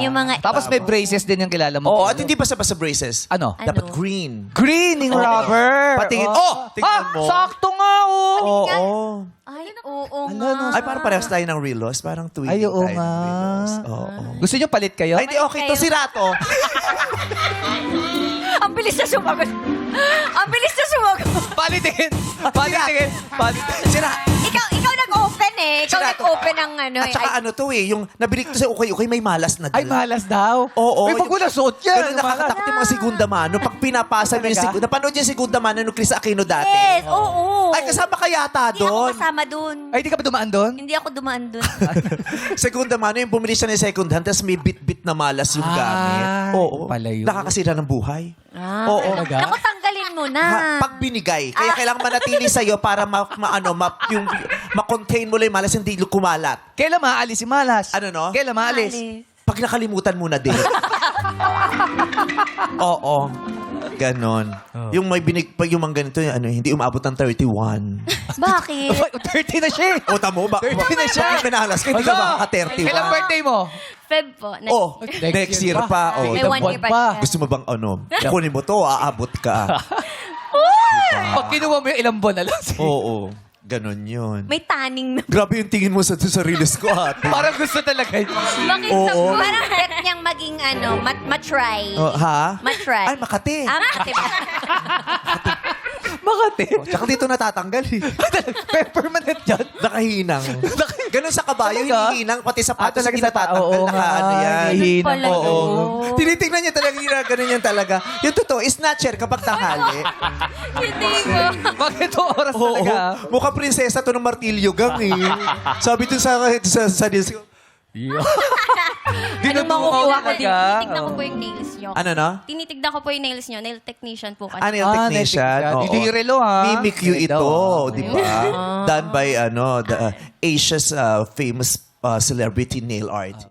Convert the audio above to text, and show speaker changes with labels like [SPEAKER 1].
[SPEAKER 1] Yung mga...
[SPEAKER 2] Tapos may braces din yung kilala mo.
[SPEAKER 3] Oo, at hindi basta-basta braces.
[SPEAKER 2] Ano?
[SPEAKER 3] Dapat green.
[SPEAKER 2] Green yung rubber.
[SPEAKER 3] Patingin. Oh! Tingnan mo.
[SPEAKER 2] Sakto nga, oh.
[SPEAKER 3] Oo.
[SPEAKER 1] Ay, oo
[SPEAKER 2] Ala,
[SPEAKER 1] nga.
[SPEAKER 3] Ay, parang parehas tayo ng relos. Parang twinning
[SPEAKER 2] Ay, oo
[SPEAKER 3] tayo ng
[SPEAKER 2] nga.
[SPEAKER 3] relos. Oo.
[SPEAKER 2] Gusto nyo palit kayo?
[SPEAKER 3] Ay, di okay to. Sira to.
[SPEAKER 1] Ang bilis na sumagot. Ang bilis na sumagot.
[SPEAKER 2] Palitin. Palitin. Palitin.
[SPEAKER 3] Sira.
[SPEAKER 1] Ikaw nag-open eh. Ikaw
[SPEAKER 3] Sira to.
[SPEAKER 1] nag-open ng ano
[SPEAKER 3] At saka
[SPEAKER 1] eh.
[SPEAKER 3] ano to eh, yung nabili ko sa ukay-ukay may malas na dala.
[SPEAKER 2] Ay, malas daw.
[SPEAKER 3] Oo.
[SPEAKER 2] Uy, pag wala suot yan.
[SPEAKER 3] Ganun nakakatakot yung mga segunda mano. Pag pinapasa mo yung
[SPEAKER 2] Talaga?
[SPEAKER 3] segunda, napanood yung segunda mano nung Chris Aquino dati.
[SPEAKER 1] Yes, oo.
[SPEAKER 3] Ay, kasama ka yata
[SPEAKER 1] Hindi ako
[SPEAKER 3] doon.
[SPEAKER 1] kasama doon.
[SPEAKER 2] Ay, di ka ba dumaan doon?
[SPEAKER 1] Hindi ako dumaan doon.
[SPEAKER 3] Segunda mano, yung bumili siya ng second hand, tapos may bit-bit na malas yung gamit.
[SPEAKER 2] Ay,
[SPEAKER 3] Oo.
[SPEAKER 2] pala yun.
[SPEAKER 3] Nakakasira ng buhay. Oo.
[SPEAKER 2] Talaga?
[SPEAKER 1] Naku, tanggalin mo na.
[SPEAKER 3] Pag binigay, kaya kailangan manatili sa'yo para ma-contain mo lang yung malas, hindi kumalat.
[SPEAKER 2] Kailan maalis si malas?
[SPEAKER 3] Ano, no?
[SPEAKER 2] Kailan maalis?
[SPEAKER 3] Pag nakalimutan mo na din. Oo. Ganon. Yung may pag yung mga ganito, hindi umabot ng 31.
[SPEAKER 1] Bakit?
[SPEAKER 2] 30 na siya eh.
[SPEAKER 3] O, tamo ba?
[SPEAKER 2] 30 na siya.
[SPEAKER 3] Bakit minalas ka? Hindi ka ba ka-31?
[SPEAKER 2] Kailan birthday mo?
[SPEAKER 1] Feb po.
[SPEAKER 3] Oh, next year pa. Oh.
[SPEAKER 1] May 1 year pa.
[SPEAKER 3] Gusto mo bang kunin mo to, aabot ka.
[SPEAKER 2] Pag kinuha mo yung ilang buwan na lang.
[SPEAKER 3] Oo. Ganon yun.
[SPEAKER 1] May tanning na.
[SPEAKER 3] Grabe yung tingin mo sa release ko, ate.
[SPEAKER 2] Parang gusto talaga.
[SPEAKER 1] Bakit
[SPEAKER 3] Oo.
[SPEAKER 1] Parang bet niyang maging matry.
[SPEAKER 3] Oh, ha?
[SPEAKER 1] Matry.
[SPEAKER 3] Ay, Makati.
[SPEAKER 1] Makati ba?
[SPEAKER 2] Makati.
[SPEAKER 3] Tsaka dito natatanggal eh.
[SPEAKER 2] Permanent yan.
[SPEAKER 3] Nakahinang. Ganon sa kabayo,
[SPEAKER 2] Talaga?
[SPEAKER 3] hinihinang, pati sapatos
[SPEAKER 2] talaga
[SPEAKER 3] hindi natatanggal.
[SPEAKER 2] oo
[SPEAKER 3] Naka,
[SPEAKER 2] nga.
[SPEAKER 3] ano yan.
[SPEAKER 2] Hihinang.
[SPEAKER 1] Pala
[SPEAKER 3] Oo.
[SPEAKER 1] yun.
[SPEAKER 3] Tinitingnan niya talaga, ganun yan talaga. Yung totoo, snatcher kapag tanghali.
[SPEAKER 1] Hindi mo.
[SPEAKER 2] Bakit ito oras
[SPEAKER 3] Oo.
[SPEAKER 2] talaga?
[SPEAKER 3] Mukhang prinsesa to ng martilyo gang eh. Sabi dun sa disc.
[SPEAKER 1] Anong makukuha ko din?
[SPEAKER 2] talaga.
[SPEAKER 1] Tinitignan ko po yung nails nyo.
[SPEAKER 3] Ano na?
[SPEAKER 1] Tinitignan ko po yung nails nyo. Nail technician po kasi.
[SPEAKER 3] Ano yung technician? Oo.
[SPEAKER 2] Hindi relo ha.
[SPEAKER 3] Mimic you ito, di ba? Done by the Asia's famous celebrity nail art.